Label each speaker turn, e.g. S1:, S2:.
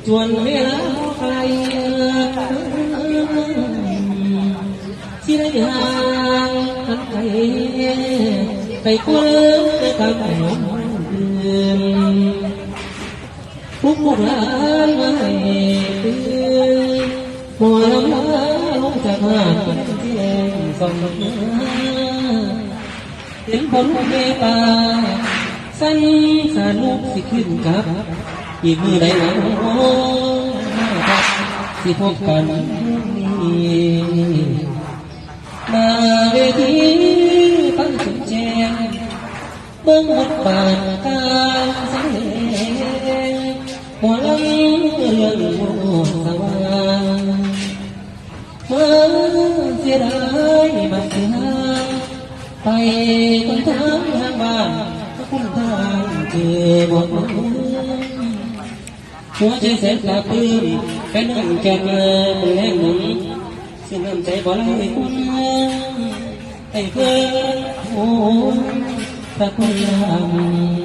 S1: จวนเวลาใครที่ได้ห่างกันไปคุยกับคนอื่นทุกหลานไม่ตื่นหัวลำลาลงจากหาดเที่ยงส่องเห็นผลเมตตาสั้นสานุกสิขึ้นกับอีกมือใดหลังสิพบกันมาเวทีฟังสุดแจงเบื้องบทบาทการแสดงหัวลำเรื่องโมสว่างเมื่อเสียดายมาเสียไปคนทางทางบ้านคุณทางเจอบ่หัวใจแสนปลาปื้มเป็นน้ำแก่เป็นแรงหนุนซึ่งน้ำใจบ่ไหลคุณไอ้เพื่อนโอ้พระคุณงาม